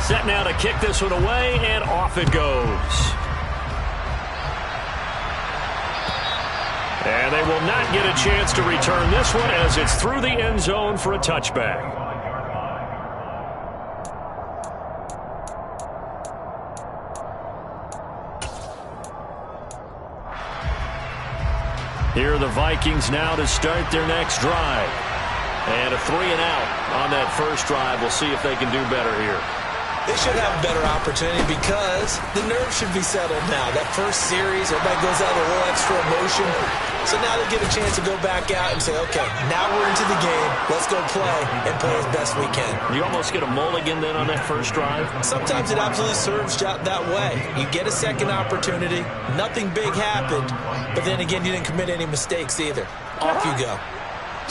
Set now to kick this one away, and off it goes. And they will not get a chance to return this one as it's through the end zone for a touchback. Here are the Vikings now to start their next drive. And a 3-and-out on that first drive. We'll see if they can do better here. They should have a better opportunity because the nerves should be settled now. That first series, everybody goes out with a little extra emotion. So now they get a chance to go back out and say, okay, now we're into the game. Let's go play and play as best we can. You almost get a mulligan then on that first drive? Sometimes it absolutely serves that way. You get a second opportunity. Nothing big happened. But then again, you didn't commit any mistakes either. Off you go.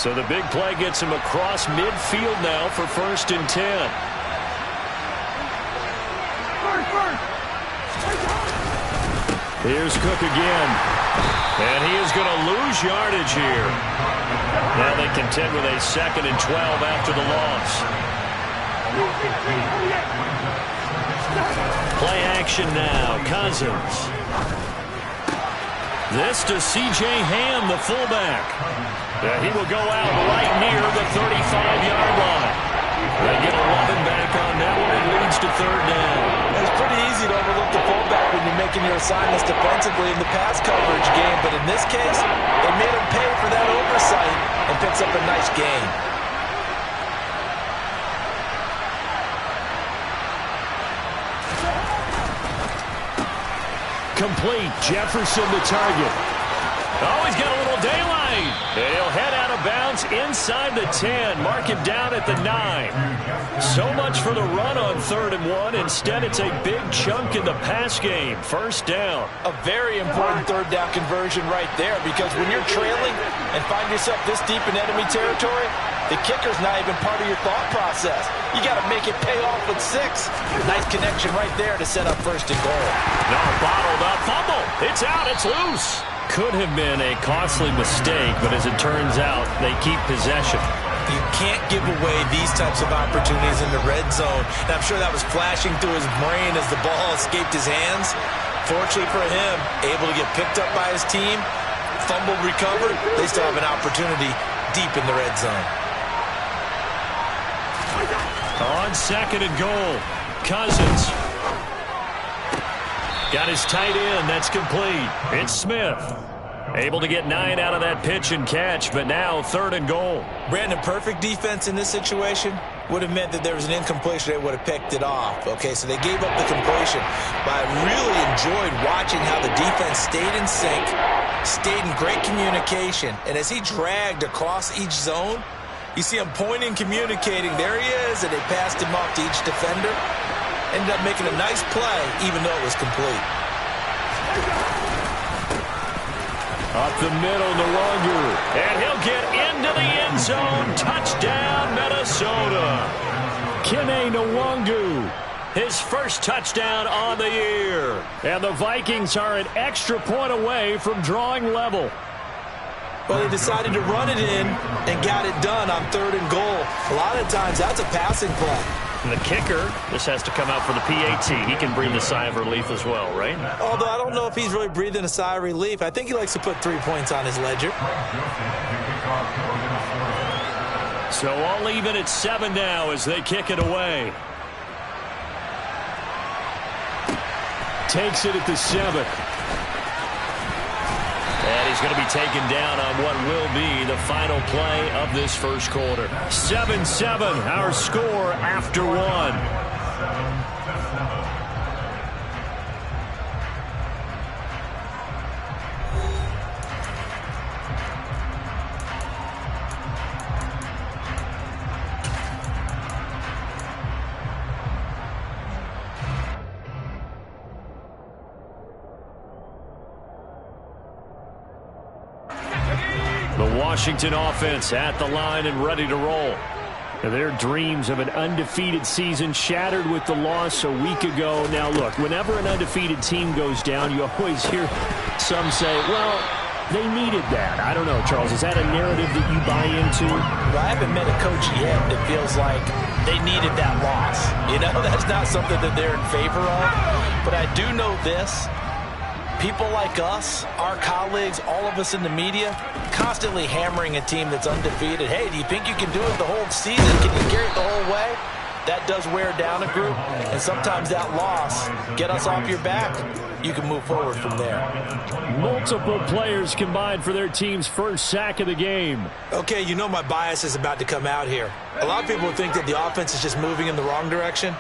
So the big play gets him across midfield now for 1st and 10. Here's Cook again. And he is going to lose yardage here. Now they contend with a 2nd and 12 after the loss. Play action now. Cousins. This to C.J. Ham, the fullback. He will go out right near the 35-yard line. They get 11 back on that one. It leads to 3rd down. It's pretty easy to overlook the fullback when you're making your assignments defensively in the pass coverage game. But in this case, they made him pay for that oversight and picks up a nice gain. Complete. Jefferson the target. Oh, he's got a little daylight. And he'll head out of bounds inside the 10. Mark him down at the 9. So much for the run on 3rd and 1. Instead, it's a big chunk in the pass game. 1st down. A very important 3rd down conversion right there, because when you're trailing and find yourself this deep in enemy territory, the kicker's not even part of your thought process. You got to make it pay off with 6. Nice connection right there to set up 1st and goal. No, bottled up. Fumble. It's out. It's loose. Could have been a costly mistake, but as it turns out, they keep possession. You can't give away these types of opportunities in the red zone. And I'm sure that was flashing through his brain as the ball escaped his hands. Fortunately for him, able to get picked up by his team, fumble recovered. They still have an opportunity deep in the red zone. On 2nd and goal, Cousins. Got his tight end. That's complete. It's Smith. Able to get 9 out of that pitch and catch, but now 3rd and goal. Brandon, perfect defense in this situation would have meant that there was an incompletion. They would have picked it off. Okay, so they gave up the completion. But I really enjoyed watching how the defense stayed in sync, stayed in great communication, and as he dragged across each zone, you see him pointing, communicating. There he is, and they passed him off to each defender. Ended up making a nice play, even though it was complete. Up the middle, Nwangu. And he'll get into the end zone. Touchdown, Minnesota. Kene Nwangu. His first touchdown on the year. And the Vikings are an extra point away from drawing level. Well, they decided to run it in and got it done on 3rd and goal. A lot of times, that's a passing play. And the kicker, this has to come out for the PAT. He can breathe a sigh of relief as well, right? Although I don't know if he's really breathing a sigh of relief. I think he likes to put 3 points on his ledger. So all even at 7 now as they kick it away. Takes it at the 7. And he's going to be taken down on what will be the final play of this first quarter. 7-7, our score after 1. The Washington offense at the line and ready to roll. Their dreams of an undefeated season shattered with the loss a week ago. Now, look, whenever an undefeated team goes down, you always hear some say, well, they needed that. I don't know, Charles. Is that a narrative that you buy into? Well, I haven't met a coach yet that feels like they needed that loss. You know, that's not something that they're in favor of. But I do know this. People like us, our colleagues, all of us in the media, constantly hammering a team that's undefeated. Hey, do you think you can do it the whole season? Can you carry it the whole way? That does wear down a group, and sometimes that loss, get us off your back, you can move forward from there. Multiple players combined for their team's first sack of the game. Okay, you know my bias is about to come out here. A lot of people think that the offense is just moving in the wrong direction.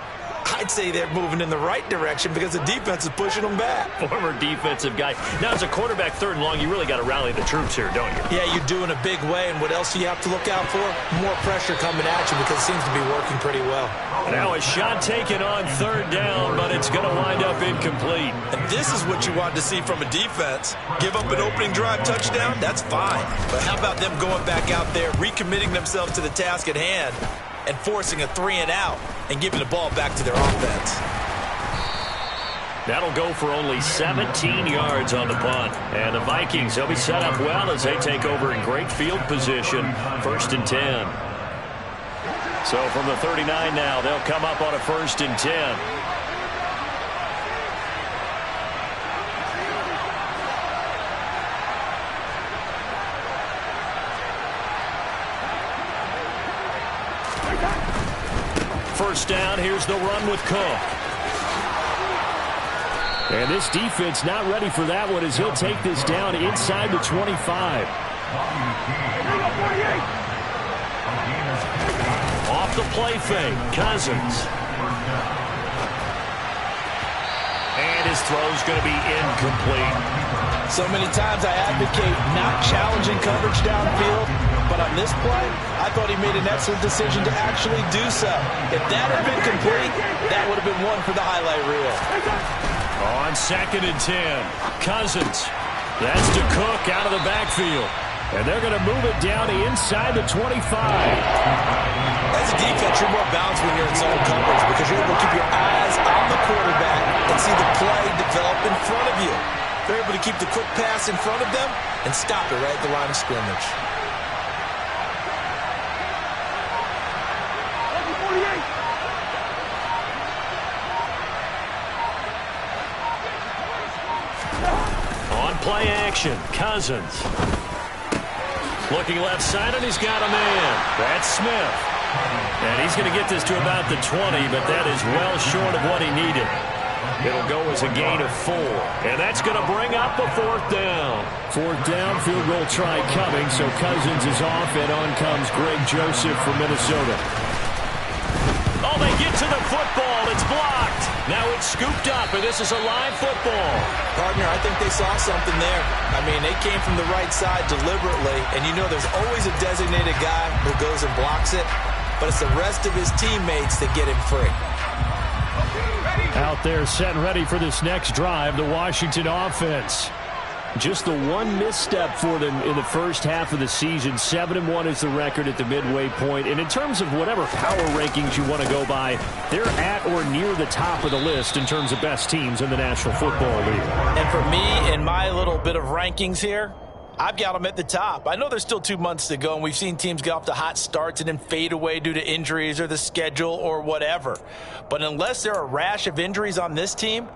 I'd say they're moving in the right direction because the defense is pushing them back. Former defensive guy. Now, as a quarterback, 3rd and long, you really got to rally the troops here, don't you? Yeah, you do in a big way. And what else do you have to look out for? More pressure coming at you because it seems to be working pretty well. Now a shot taken on 3rd down, but it's going to wind up incomplete. And this is what you want to see from a defense. Give up an opening drive touchdown, that's fine. But how about them going back out there, recommitting themselves to the task at hand, and forcing a 3-and-out and giving the ball back to their offense. That'll go for only 17 yards on the punt. And the Vikings, they'll be set up well as they take over in great field position. 1st and 10. So from the 39 now, they'll come up on a 1st and 10. First down, here's the run with Cook. And this defense not ready for that one as he'll take this down inside the 25. Off the play fake, Cousins. And his throw's going to be incomplete. So many times I advocate not challenging coverage downfield, but on this play, I thought he made an excellent decision to actually do so. If that had been complete, that would have been one for the highlight reel. On 2nd and 10, Cousins. That's to Cook out of the backfield. And they're going to move it down inside the 25. As a defense, you're more balanced when you're in zone coverage because you're able to keep your eyes on the quarterback and see the play develop in front of you. They're able to keep the quick pass in front of them and stop it right at the line of scrimmage. On play action, Cousins. Looking left side, and he's got a man. That's Smith. And he's going to get this to about the 20, but that is well short of what he needed. It'll go as a gain of 4. And that's going to bring up a 4th down. 4th down, field goal try coming, so Cousins is off, and on comes Greg Joseph from Minnesota. Oh, they get to the football. It's blocked. Now it's scooped up, and this is a live football. Partner, I think they saw something there. I mean, they came from the right side deliberately, and you know there's always a designated guy who goes and blocks it, but it's the rest of his teammates that get him free. Out there set and ready for this next drive, the Washington offense. Just the one misstep for them in the first half of the season. 7-1 is the record at the midway point. And in terms of whatever power rankings you want to go by, they're at or near the top of the list in terms of best teams in the National Football League. And for me, in my little bit of rankings here, I've got them at the top. I know there's still 2 months to go, and we've seen teams get off to hot starts and then fade away due to injuries or the schedule or whatever. But unless there are a rash of injuries on this team,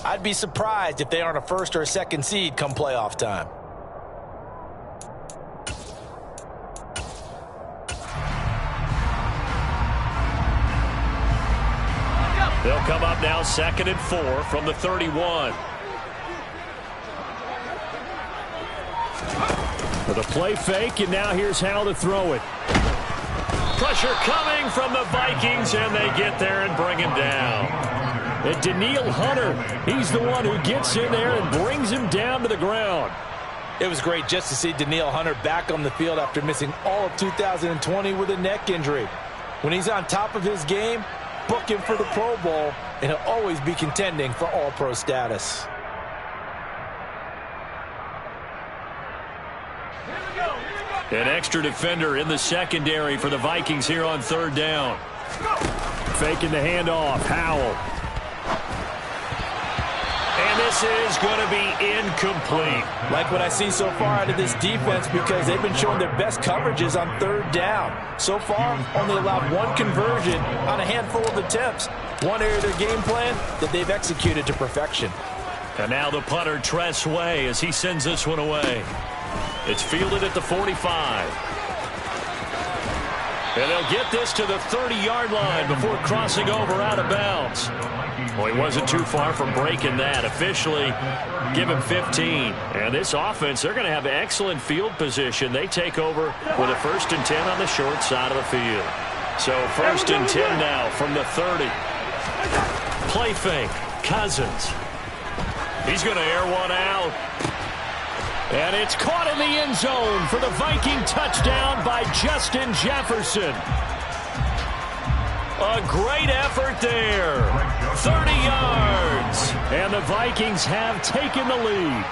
I'd be surprised if they aren't a 1st or a 2nd seed come playoff time. They'll come up now 2nd and 4 from the 31. With a play fake, and now here's how to throw it. Pressure coming from the Vikings, and they get there and bring him down. And Danielle Hunter, he's the one who gets in there and brings him down to the ground. It was great just to see Danielle Hunter back on the field after missing all of 2020 with a neck injury. When he's on top of his game, book him for the Pro Bowl, and he'll always be contending for All-Pro status. An extra defender in the secondary for the Vikings here on 3rd down. Faking the handoff, Howell. And this is going to be incomplete. Like what I see so far out of this defense, because they've been showing their best coverages on third down. So far, only allowed one conversion on a handful of attempts. One area of their game plan that they've executed to perfection. And now the punter, Tress Way, as he sends this one away. It's fielded at the 45. And they'll get this to the 30-yard line before crossing over out of bounds. Well, he wasn't too far from breaking that. Officially, give him 15. And this offense, they're going to have excellent field position. They take over with a 1st and 10 on the short side of the field. So 1st and 10 now from the 30. Play fake. Cousins. He's going to air one out. And it's caught in the end zone for the Viking touchdown by Justin Jefferson. A great effort there. 30 yards. And the Vikings have taken the lead.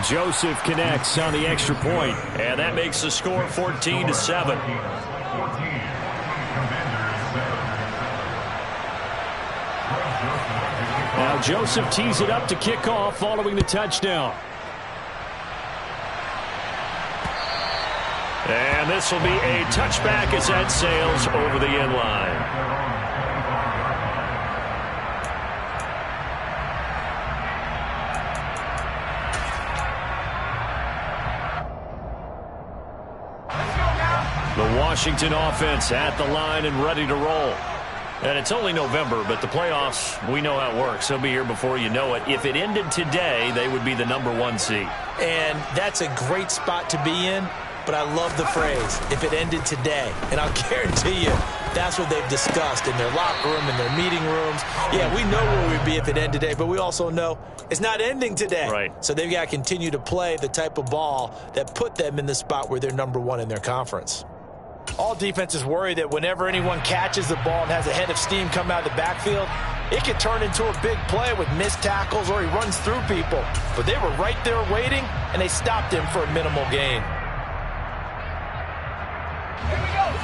Joseph connects on the extra point. And that makes the score 14-7. Now Joseph tees it up to kick off following the touchdown. And this will be a touchback as that sails over the end line. The Washington offense at the line and ready to roll. And it's only November, but the playoffs, we know how it works. They'll be here before you know it. If it ended today, they would be the #1 seed. And that's a great spot to be in, but I love the phrase, if it ended today. And I'll guarantee you, that's what they've discussed in their locker room, in their meeting rooms. Yeah, we know where we'd be if it ended today, but we also know it's not ending today. Right. So they've got to continue to play the type of ball that put them in the spot where they're #1 in their conference. All defenses worry that whenever anyone catches the ball and has a head of steam come out of the backfield, it could turn into a big play with missed tackles or he runs through people. But they were right there waiting, and they stopped him for a minimal gain.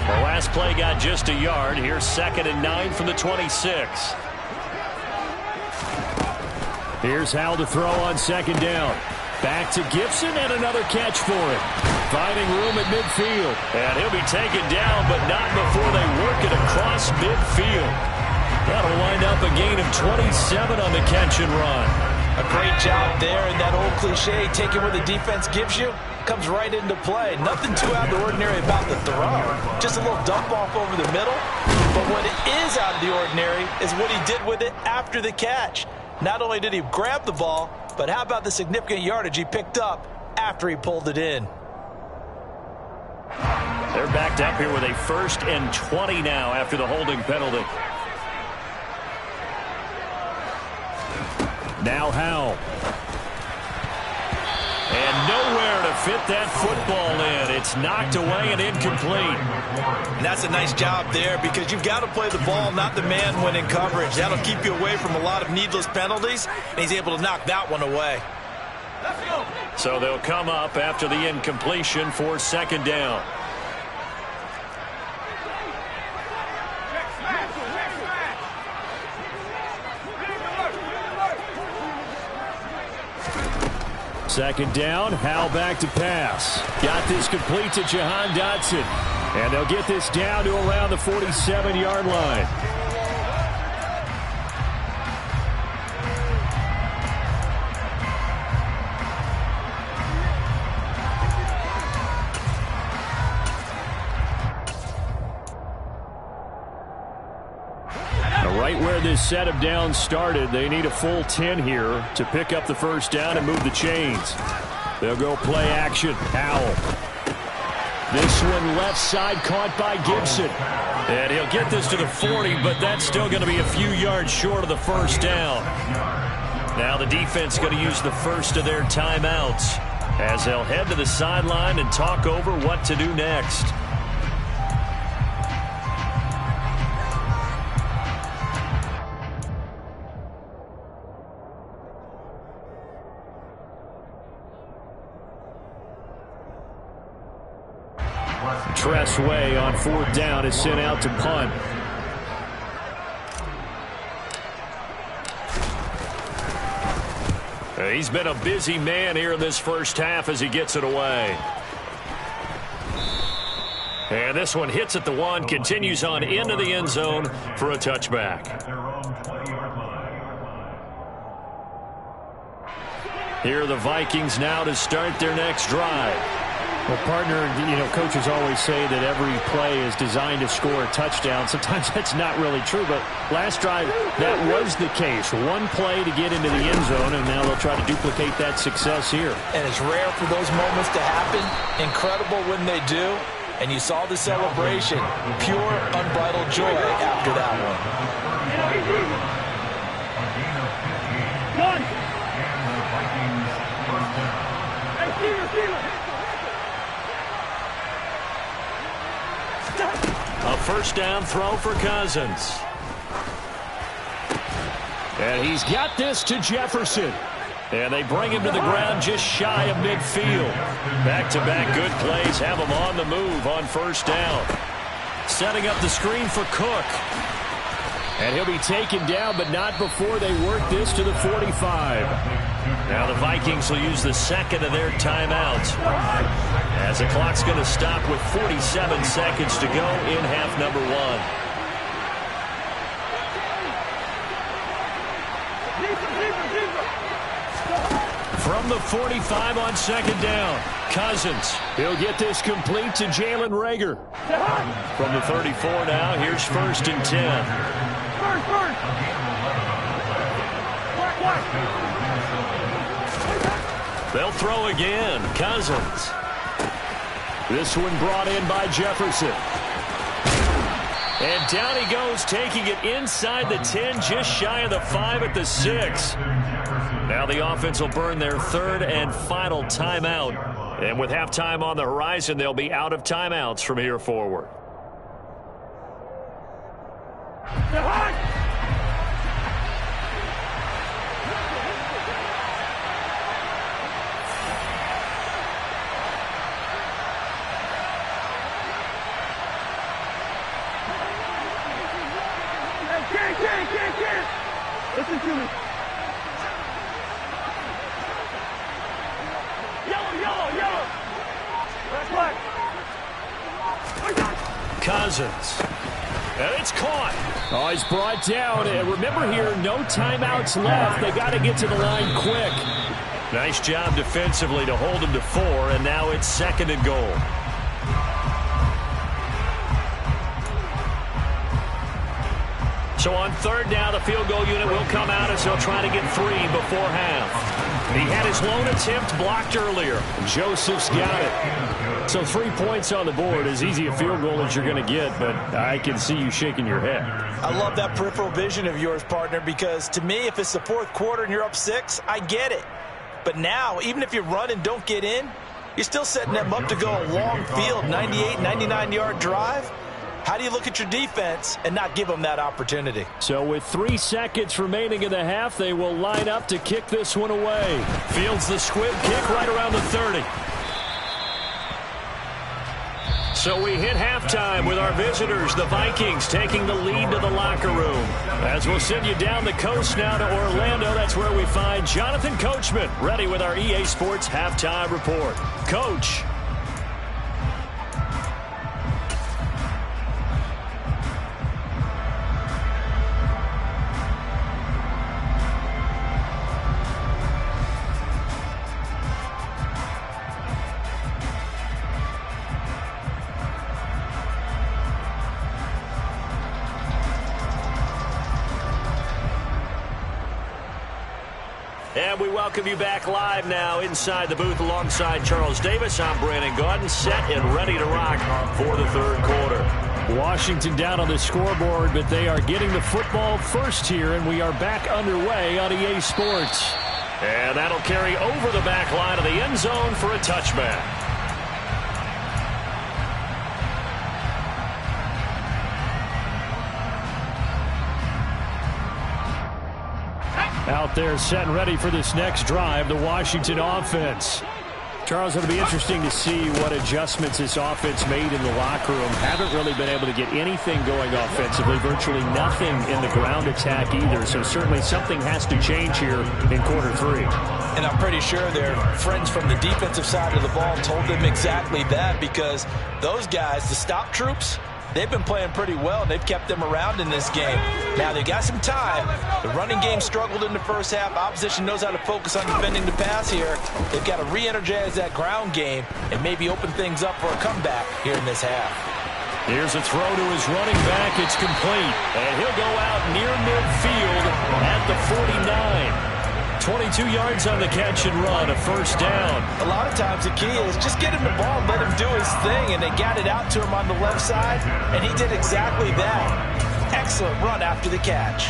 The last play got just a yard. Here's 2nd and 9 from the 26. Here's Howell to throw on 2nd down. Back to Gibson, and another catch for him. Finding room at midfield. And he'll be taken down, but not before they work it across midfield. That'll wind up a gain of 27 on the catch and run. A great job there, and that old cliche, taking what the defense gives you, comes right into play. Nothing too out of the ordinary about the throw. Just a little dump off over the middle. But what is out of the ordinary is what he did with it after the catch. Not only did he grab the ball, but how about the significant yardage he picked up after he pulled it in? They're backed up here with a 1st and 20 now after the holding penalty. Now Howell. And nowhere to fit that football in. It's knocked away and incomplete. And that's a nice job there, because you've got to play the ball, not the man when in coverage. That'll keep you away from a lot of needless penalties, and he's able to knock that one away. So they'll come up after the incompletion for 2nd down. Second down, Howell back to pass. Got this complete to Jahan Dotson. And they'll get this down to around the 47-yard line. Right where this set of downs started, they need a full 10 here to pick up the 1st down and move the chains. They'll go play action. Howell. This one left side caught by Gibson. And he'll get this to the 40, but that's still going to be a few yards short of the 1st down. Now the defense going to use the first of their timeouts as they'll head to the sideline and talk over what to do next. Tress Way on 4th down is sent out to punt. He's been a busy man here in this first half as he gets it away. And this one hits at the 1, continues on into the end zone for a touchback. Here are the Vikings now to start their next drive. Well, partner, coaches always say that every play is designed to score a touchdown. Sometimes that's not really true, but last drive, that was the case. One play to get into the end zone, and now they'll try to duplicate that success here. And it's rare for those moments to happen. Incredible when they do. And you saw the celebration. Pure, unbridled joy after that one. A first down throw for Cousins. And he's got this to Jefferson. And they bring him to the ground just shy of midfield. Back-to-back good plays have him on the move on first down. Setting up the screen for Cook. And he'll be taken down, but not before they work this to the 45. Now the Vikings will use the second of their timeouts, as the clock's going to stop with 47 seconds to go in half number 1. From the 45 on second down, Cousins. He'll get this complete to Jalen Reagor. From the 34 now, here's first and 10. They'll throw again. Cousins. This one brought in by Jefferson. And down he goes, taking it inside the 10, just shy of the 5 at the 6. Now the offense will burn their third and final timeout. And with halftime on the horizon, they'll be out of timeouts from here forward. Listen to me. Yellow. Black. Cousins. And it's caught. Oh, he's brought down. And remember here, no timeouts left. They got to get to the line quick. Nice job defensively to hold him to 4, and now it's second and goal. So on third down, the field goal unit will come out as they'll try to get 3 before half. He had his lone attempt blocked earlier. Joseph's got it. So 3 points on the board, as easy a field goal as you're going to get, but I can see you shaking your head. I love that peripheral vision of yours, partner, because to me, if it's the fourth quarter and you're up 6, I get it. But now, even if you run and don't get in, you're still setting them up to go a long field, 98, 99-yard drive. How do you look at your defense and not give them that opportunity? So with 3 seconds remaining in the half, they will line up to kick this one away. Fields the squib kick right around the 30. So we hit halftime with our visitors, the Vikings, taking the lead to the locker room. As we'll send you down the coast now to Orlando, that's where we find Jonathan Coachman, ready with our EA Sports Halftime Report. Coach. And we welcome you back live now inside the booth alongside Charles Davis. I'm Brandon Gaudin, set and ready to rock for the third quarter. Washington down on the scoreboard, but they are getting the football first here, and we are back underway on EA Sports. And that'll carry over the back line of the end zone for a touchback. Out there set and ready for this next drive, the Washington offense. Charles, it'll be interesting to see what adjustments this offense made in the locker room. Haven't really been able to get anything going offensively, virtually nothing in the ground attack either. So certainly something has to change here in quarter 3. And I'm pretty sure their friends from the defensive side of the ball told them exactly that, because those guys, the stop troops, they've been playing pretty well. They've kept them around in this game. Now, they got some time. The running game struggled in the first half. Opposition knows how to focus on defending the pass here. They've got to re-energize that ground game and maybe open things up for a comeback here in this half. Here's a throw to his running back. It's complete. And he'll go out near midfield at the 49. 22 yards on the catch and run, a first down. A lot of times the key is just get him the ball, let him do his thing, and they got it out to him on the left side, and he did exactly that. Excellent run after the catch.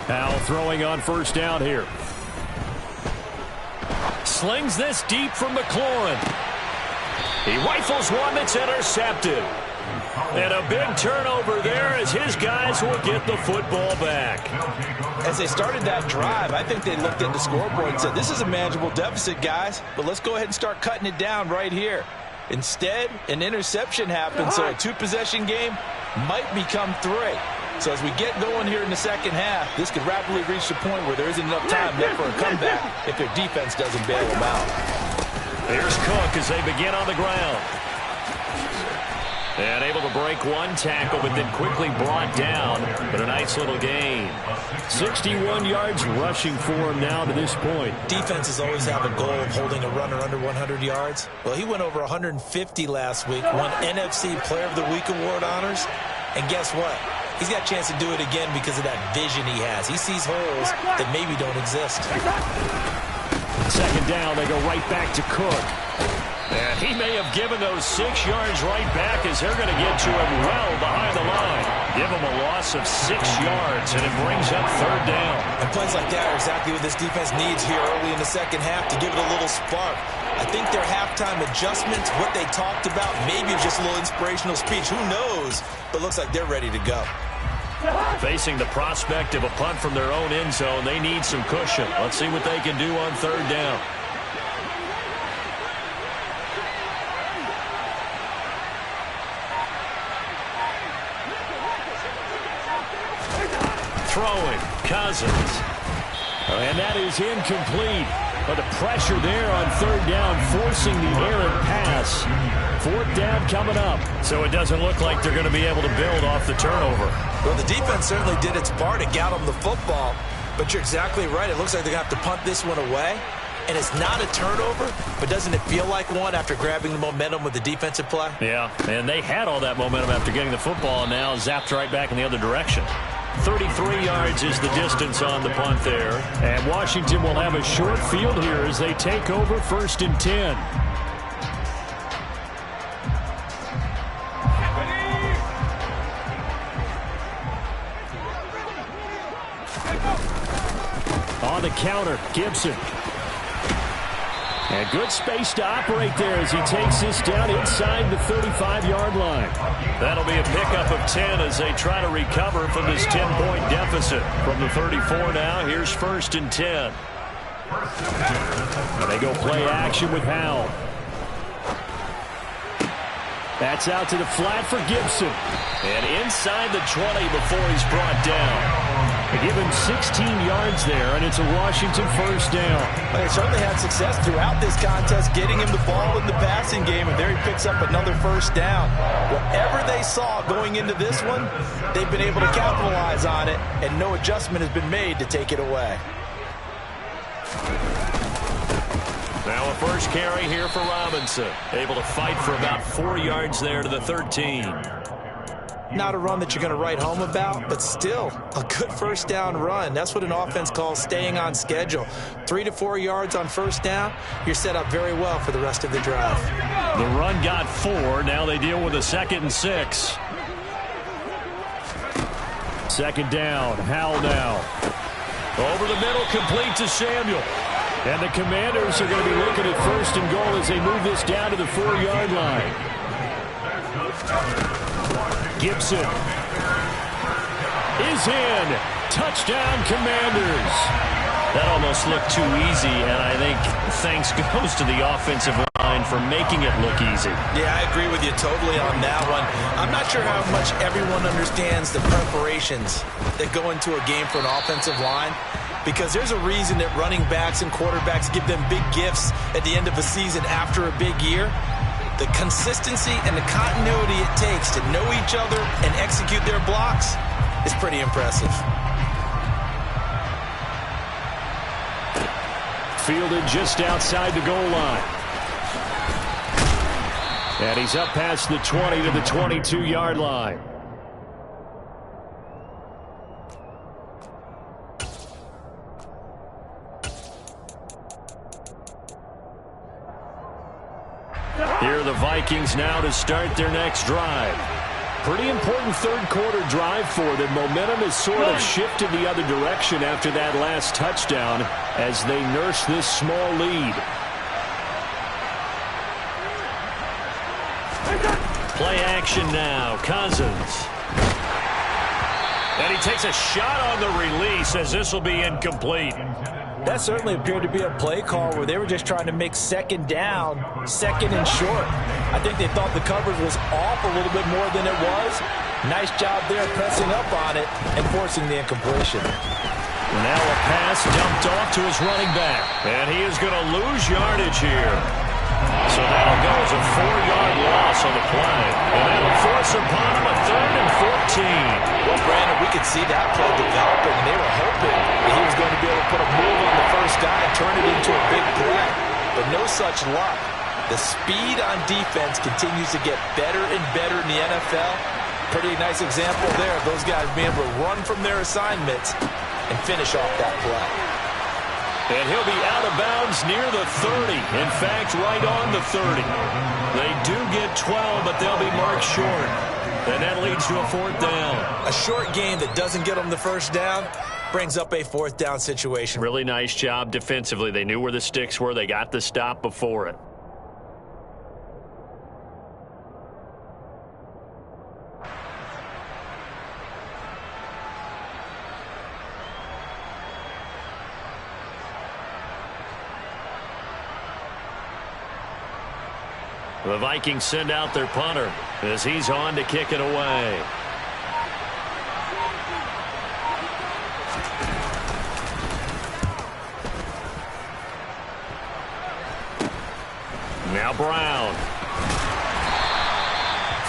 Powell throwing on first down here. Slings this deep from McLaurin. He rifles one that's intercepted. And a big turnover there as his guys will get the football back. As they started that drive, I think they looked at the scoreboard and said, this is a manageable deficit, guys, but let's go ahead and start cutting it down right here. Instead, an interception happened, so a 2-possession game might become 3. So as we get going here in the second half, this could rapidly reach the point where there isn't enough time left for a comeback if their defense doesn't bail them out. Here's Cook as they begin on the ground. And able to break one tackle, but then quickly brought down. But a nice little gain. 61 yards rushing for him now to this point. Defenses always have a goal of holding a runner under 100 yards. Well, he went over 150 last week, won NFC Player of the Week award honors. And guess what? He's got a chance to do it again because of that vision he has. He sees holes that maybe don't exist. Second down, they go right back to Cook. And he may have given those 6 yards right back as they're going to get to him well behind the line. Give him a loss of 6 yards, and it brings up third down. And plays like that are exactly what this defense needs here early in the second half to give it a little spark. I think their halftime adjustments, what they talked about, maybe just a little inspirational speech. Who knows? But looks like they're ready to go. Facing the prospect of a punt from their own end zone, they need some cushion. Let's see what they can do on third down. Throwing, Cousins. And that is incomplete. But the pressure there on third down, forcing the errant pass. Fourth down coming up. So it doesn't look like they're going to be able to build off the turnover. Well, the defense certainly did its part to get them the football. But you're exactly right. It looks like they're going to have to punt this one away. And it's not a turnover, but doesn't it feel like one after grabbing the momentum with the defensive play? Yeah, and they had all that momentum after getting the football, and now zapped right back in the other direction. 33 yards is the distance on the punt there. And Washington will have a short field here as they take over first and 10. On the counter, Gibson. And good space to operate there as he takes this down inside the 35-yard line. That'll be a pickup of 10 as they try to recover from this 10-point deficit. From the 34 now, here's first and 10. And they go play action with Howell. That's out to the flat for Gibson. And inside the 20 before he's brought down. They give him 16 yards there, and it's a Washington first down. They certainly had success throughout this contest, getting him the ball in the passing game, and there he picks up another first down. Whatever they saw going into this one, they've been able to capitalize on it, and no adjustment has been made to take it away. Now a first carry here for Robinson. Able to fight for about 4 yards there to the 13. Not a run that you're going to write home about, but still a good first down run. That's what an offense calls staying on schedule. 3 to 4 yards on first down, you're set up very well for the rest of the drive. The run got 4. Now they deal with a 2nd and 6. Second down, Howell now. Over the middle, complete to Samuel. And the Commanders are going to be looking at first and goal as they move this down to the 4-yard line. Gibson is in. Touchdown, Commanders. That almost looked too easy, and I think thanks goes to the offensive line for making it look easy. Yeah, I agree with you totally on that one. I'm not sure how much everyone understands the preparations that go into a game for an offensive line, because there's a reason that running backs and quarterbacks give them big gifts at the end of a season after a big year. The consistency and the continuity it takes to know each other and execute their blocks is pretty impressive. Fielded just outside the goal line. And he's up past the 20 to the 22-yard line. Here are the Vikings now to start their next drive. Pretty important third-quarter drive for them. Momentum has sort of shifted the other direction after that last touchdown as they nurse this small lead. Play action now. Cousins. And he takes a shot on the release as this will be incomplete. That certainly appeared to be a play call where they were just trying to make second down, second and short. I think they thought the coverage was off a little bit more than it was. Nice job there pressing up on it and forcing the incompletion. Now a pass dumped off to his running back. And he is going to lose yardage here. So that'll go as a 4-yard loss on the play. And that'll force upon him a 3rd and 14. Well, Brandon, we could see that play developing, and they were hoping that he was going to be able to put a move on the first guy and turn it into a big play. But no such luck. The speed on defense continues to get better and better in the NFL. Pretty nice example there of those guys being able to run from their assignments and finish off that play. And he'll be out of bounds near the 30. In fact, right on the 30. They do get 12, but they'll be marked short. And that leads to a 4th down. A short game that doesn't get them the first down brings up a 4th down situation. Really nice job defensively. They knew where the sticks were. They got the stop before it. The Vikings send out their punter as he's on to kick it away. Now Brown.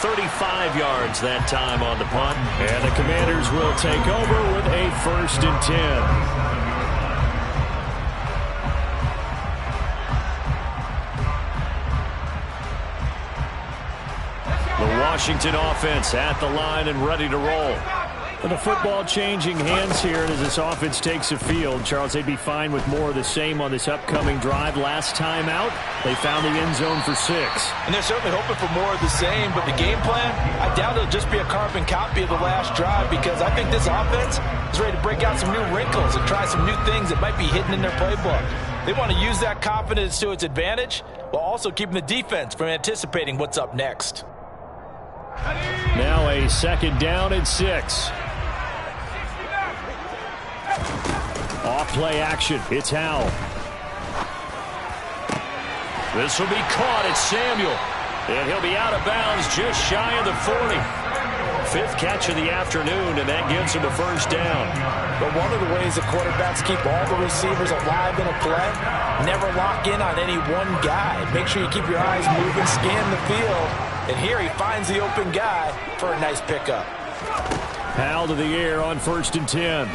35 yards that time on the punt. And the Commanders will take over with a 1st and 10. Washington offense at the line and ready to roll. And the football changing hands here as this offense takes the field. Charles, they'd be fine with more of the same on this upcoming drive. Last time out, they found the end zone for 6. And they're certainly hoping for more of the same, but the game plan, I doubt it'll just be a carbon copy of the last drive, because I think this offense is ready to break out some new wrinkles and try some new things that might be hidden in their playbook. They want to use that confidence to its advantage while also keeping the defense from anticipating what's up next. Now a 2nd down and 6. Off play action. It's Howell. This will be caught. It's Samuel. And he'll be out of bounds just shy of the 40. 5th catch of the afternoon, and that gives him a 1st down. But one of the ways that quarterbacks keep all the receivers alive in a play, never lock in on any one guy. Make sure you keep your eyes moving, scan the field. And here he finds the open guy for a nice pickup. Howell to the air on 1st and 10.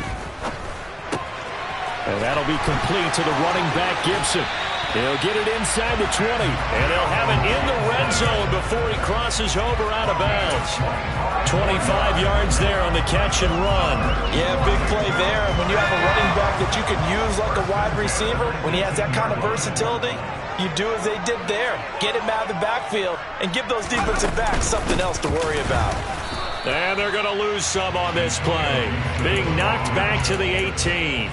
And that'll be complete to the running back, Gibson. He'll get it inside the 20. And he'll have it in the red zone before he crosses over out of bounds. 25 yards there on the catch and run. Yeah, big play there. And when you have a running back that you can use like a wide receiver, when he has that kind of versatility, you do as they did there. Get him out of the backfield and give those defensive backs something else to worry about. And they're going to lose some on this play. Being knocked back to the 18.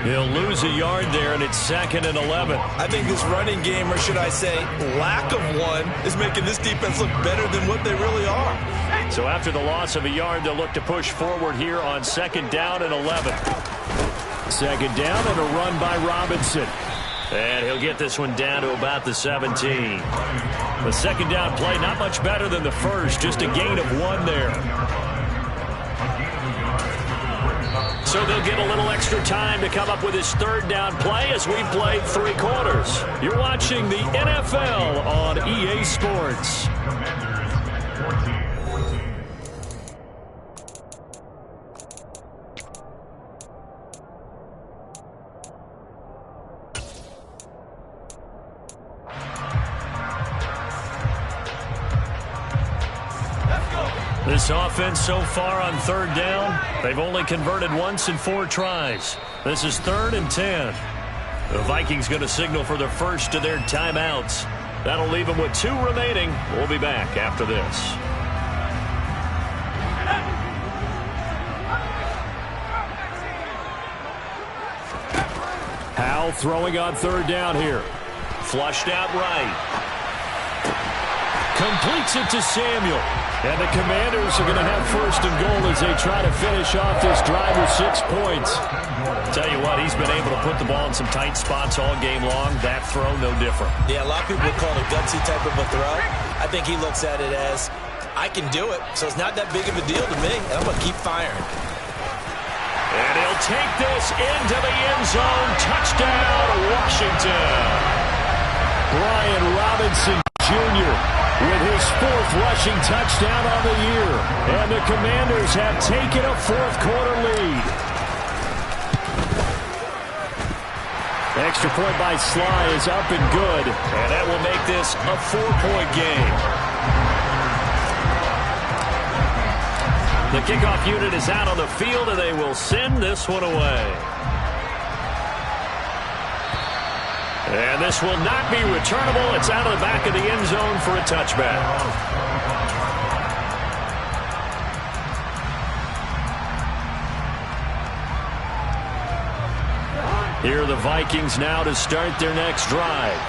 He'll lose a yard there, and it's 2nd and 11. I think this running game, or should I say lack of one, is making this defense look better than what they really are. So after the loss of a yard, they'll look to push forward here on 2nd down and 11. 2nd down and a run by Robinson. And he'll get this one down to about the 17. The 2nd down play, not much better than the first, just a gain of 1 there. So they'll get a little extra time to come up with his 3rd down play as we've played 3 quarters. You're watching the NFL on EA Sports. This offense so far on 3rd down, they've only converted once in 4 tries. This is 3rd and 10. The Vikings going to signal for the first of their timeouts. That'll leave them with 2 remaining. We'll be back after this. Howell throwing on 3rd down here. Flushed out right. Completes it to Samuel. And the Commanders are going to have 1st and goal as they try to finish off this drive with 6 points. Tell you what, he's been able to put the ball in some tight spots all game long. That throw, no different. Yeah, a lot of people would call it a gutsy type of a throw. I think he looks at it as, I can do it, so it's not that big of a deal to me, and I'm going to keep firing. And he'll take this into the end zone. Touchdown, Washington. Brian Robinson Jr. with his 4th rushing touchdown on the year. And the Commanders have taken a 4th quarter lead. Extra point by Sly is up and good. And that will make this a 4-point game. The kickoff unit is out on the field, and they will send this one away. And this will not be returnable. It's out of the back of the end zone for a touchback. Here are the Vikings now to start their next drive.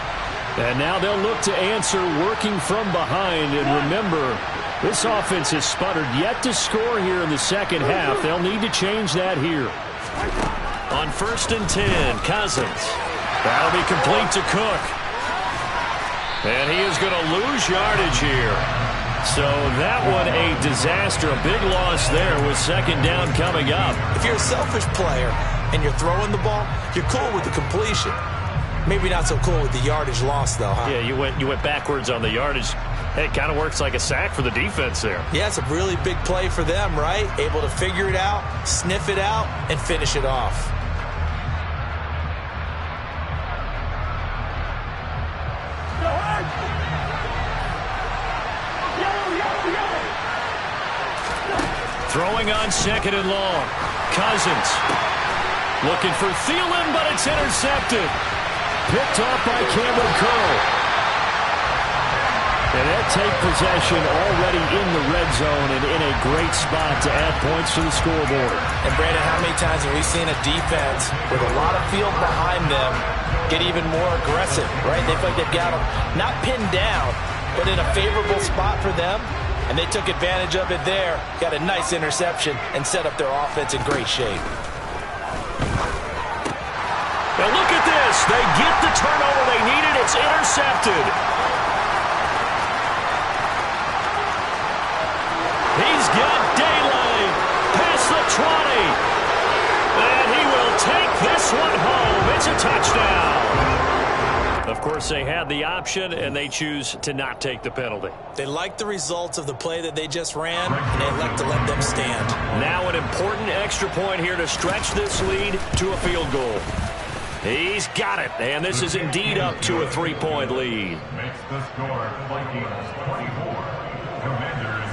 And now they'll look to answer working from behind. And remember, this offense has sputtered yet to score here in the 2nd half. They'll need to change that here. On 1st and 10, Cousins. That'll be complete to Cook. And he is going to lose yardage here. So that one a disaster. A big loss there with 2nd down coming up. If you're a selfish player and you're throwing the ball, you're cool with the completion. Maybe not so cool with the yardage loss, though, huh? Yeah, you went backwards on the yardage. Hey, it kind of works like a sack for the defense there. Yeah, it's a really big play for them, right? Able to figure it out, sniff it out, and finish it off. Throwing on 2nd and long. Cousins looking for Thielen, but it's intercepted. Picked off by Cameron Curl. And they'll take possession already in the red zone and in a great spot to add points to the scoreboard. And Brandon, how many times have we seen a defense with a lot of field behind them get even more aggressive, right? They feel like they've got them not pinned down, but in a favorable spot for them. And they took advantage of it there, got a nice interception, and set up their offense in great shape. Now look at this. They get the turnover they needed. It's intercepted. He's got daylight past the 20. And he will take this one home. It's a touchdown. Of course, they had the option, and they choose to not take the penalty. They like the results of the play that they just ran, and they elect to let them stand. Now an important extra point here to stretch this lead to a field goal. He's got it, and this is indeed up to a 3-point lead. Makes the score Vikings 24, Commanders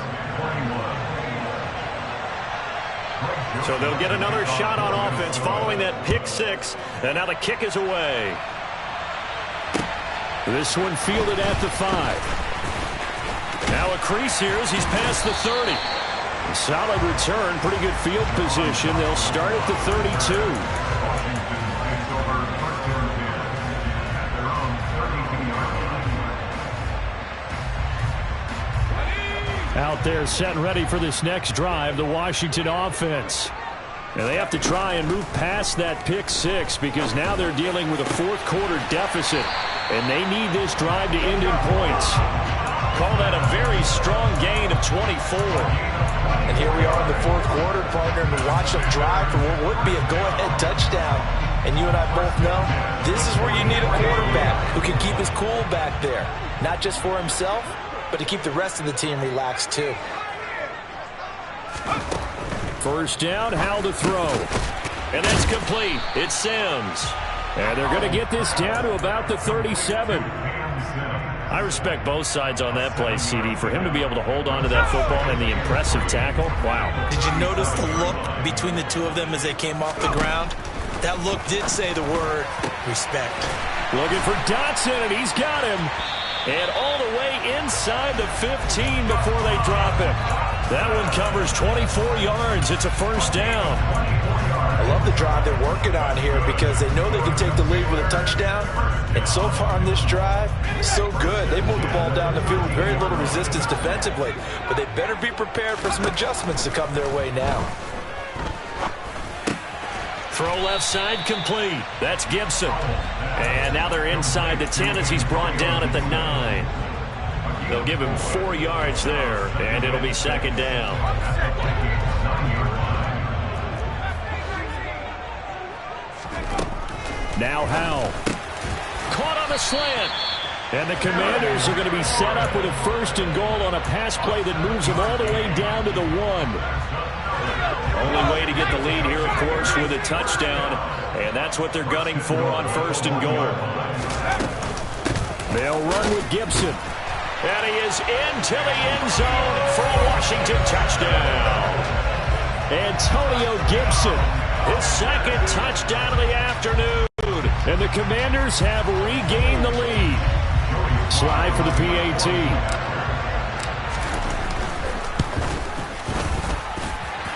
21. So they'll get another shot on offense following that pick 6, and now the kick is away. This one fielded at the 5. Now a crease here as he's past the 30. Solid return, pretty good field position. They'll start at the 32. Out there set and ready for this next drive, the Washington offense. And they have to try and move past that pick six because now they're dealing with a fourth quarter deficit. And they need this drive to end in points. Call that a very strong gain of 24. And here we are in the fourth quarter, partner, and watch them drive for what would be a go-ahead touchdown. And you and I both know this is where you need a quarterback who can keep his cool back there. Not just for himself, but to keep the rest of the team relaxed too. First down, Howell to throw. And that's complete. It's Sims. And they're going to get this down to about the 37. I respect both sides on that play, CD. For him to be able to hold on to that football and the impressive tackle, wow. Did you notice the look between the two of them as they came off the ground? That look did say the word respect. Looking for Dotson, and he's got him. And all the way inside the 15 before they drop him. That one covers 24 yards. It's a first down. I love the drive they're working on here because they know they can take the lead with a touchdown. And so far on this drive, so good. They moved the ball down the field with very little resistance defensively. But they better be prepared for some adjustments to come their way now. Throw left side complete. That's Gibson. And now they're inside the 10 as he's brought down at the 9. They'll give him 4 yards there, and it'll be second down. Now Howell. Caught on the slant. And the Commanders are going to be set up with a first and goal on a pass play that moves them all the way down to the 1. Only way to get the lead here, of course, with a touchdown. And that's what they're gunning for on first and goal. They'll run with Gibson. And he is into the end zone for a Washington touchdown. Antonio Gibson. His second touchdown of the afternoon. And the Commanders have regained the lead. Slide for the PAT.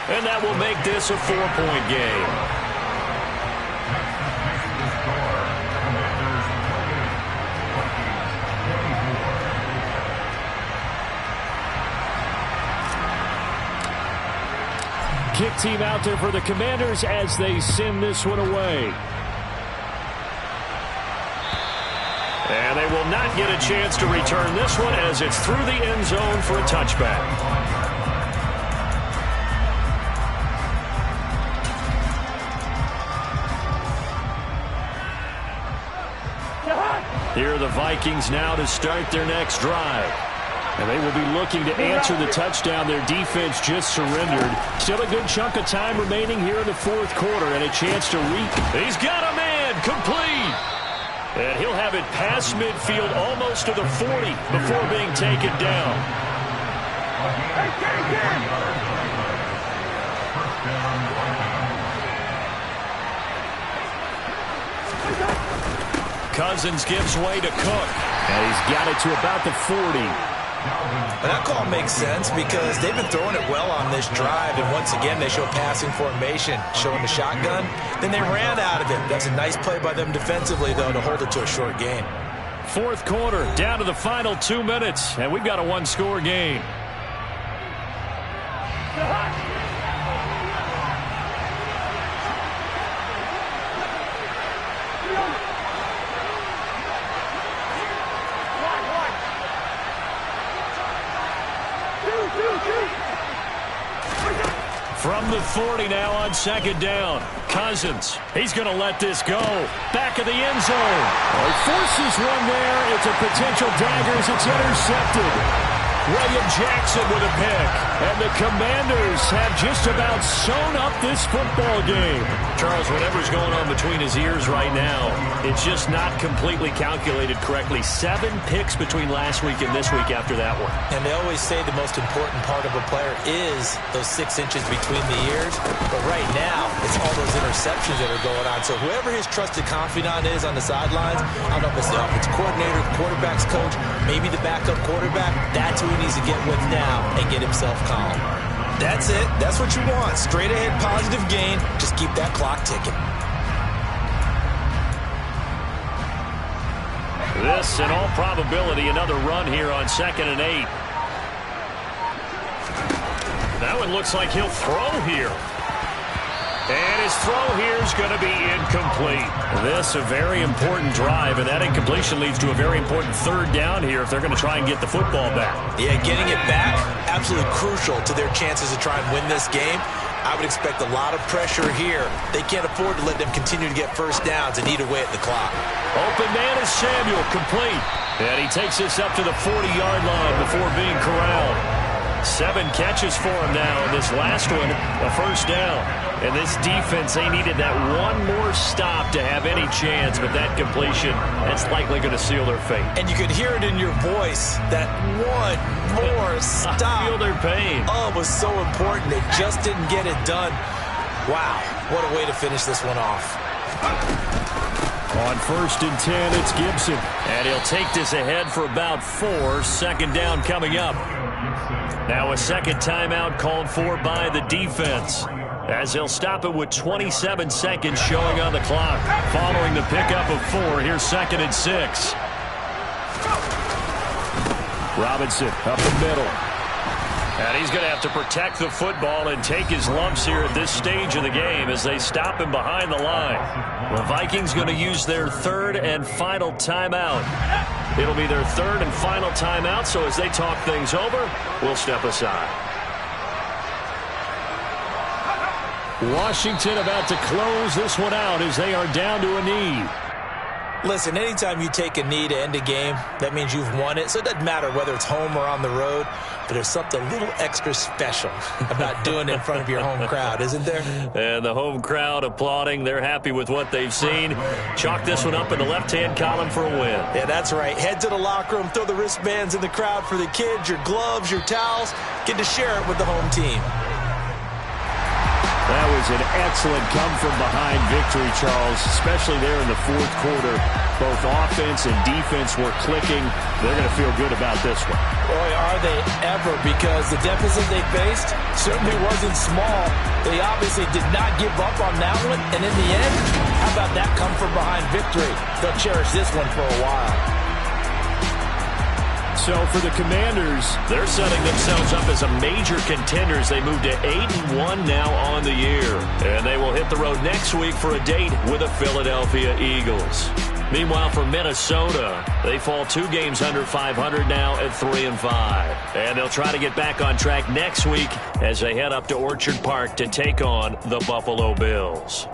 And that will make this a 4-point game. Kick team out there for the Commanders as they send this one away. And they will not get a chance to return this one as it's through the end zone for a touchback. Here are the Vikings now to start their next drive. And they will be looking to answer the touchdown their defense just surrendered. Still a good chunk of time remaining here in the fourth quarter and a chance to He's got a man complete. And he'll have it past midfield almost to the 40 before being taken down. Cousins gives way to Cook. And he's got it to about the 40. And that call makes sense because they've been throwing it well on this drive. And once again, they show passing formation, showing the shotgun. Then they ran out of it. That's a nice play by them defensively, though, to hold it to a short gain. Fourth quarter, down to the final 2 minutes, and we've got a one-score game. From the 40 now on second down. Cousins, he's going to let this go. Back of the end zone. He forces one there. It's a potential dagger as it's intercepted. William Jackson with a pick. And the Commanders have just about sewn up this football game. Charles, whatever's going on between his ears right now, it's just not completely calculated correctly. 7 picks between last week and this week after that one. And they always say the most important part of a player is those 6 inches between the ears. But right now, it's all those interceptions that are going on. So whoever his trusted confidant is on the sidelines, I don't know if it's the offensive coordinator, the quarterback's coach, maybe the backup quarterback, that's who he needs to get with now and get himself calm. That's it. That's what you want. Straight ahead, positive gain. Just keep that clock ticking. This, in all probability, another run here on 2nd and 8. That one looks like he'll throw here. And his throw here is going to be incomplete. This a very important drive, and that incompletion leads to a very important 3rd down here if they're going to try and get the football back. Yeah, getting it back, absolutely crucial to their chances to try and win this game. I would expect a lot of pressure here. They can't afford to let them continue to get first downs and eat away at the clock. Open man is Samuel, complete. And he takes this up to the 40-yard line before being corralled. 7 catches for him now, and this last one, a first down. And this defense, they needed that one more stop to have any chance, but that completion, that's likely going to seal their fate. And you could hear it in your voice, that one more stop. I feel their pain. Oh, it was so important. They just didn't get it done. Wow, what a way to finish this one off. On 1st and 10, it's Gibson. And he'll take this ahead for about 4. 2nd down coming up. Now a 2nd timeout called for by the defense, as they'll stop it with 27 seconds showing on the clock. Following the pickup of 4, here's 2nd and 6. Robinson up the middle. And he's going to have to protect the football and take his lumps here at this stage of the game as they stop him behind the line. The Vikings going to use their 3rd and final timeout. It'll be their 3rd and final timeout, so as they talk things over, we'll step aside. Washington about to close this one out as they are down to a knee. Listen, anytime you take a knee to end a game, that means you've won it. So it doesn't matter whether it's home or on the road, but there's something a little extra special about doing it in front of your home crowd, isn't there? And the home crowd applauding. They're happy with what they've seen. Chalk this one up in the left-hand column for a win. Yeah, that's right. Head to the locker room, throw the wristbands in the crowd for the kids, your gloves, your towels. Get to share it with the home team. That was an excellent come-from-behind victory, Charles, especially there in the 4th quarter. Both offense and defense were clicking. They're going to feel good about this one. Boy, are they ever, because the deficit they faced certainly wasn't small. They obviously did not give up on that one, and in the end, how about that come-from-behind victory? They'll cherish this one for a while. So for the Commanders, they're setting themselves up as a major contenders. They move to 8-1 now on the year. And they will hit the road next week for a date with the Philadelphia Eagles. Meanwhile, for Minnesota, they fall 2 games under 500 now at 3-5. And they'll try to get back on track next week as they head up to Orchard Park to take on the Buffalo Bills.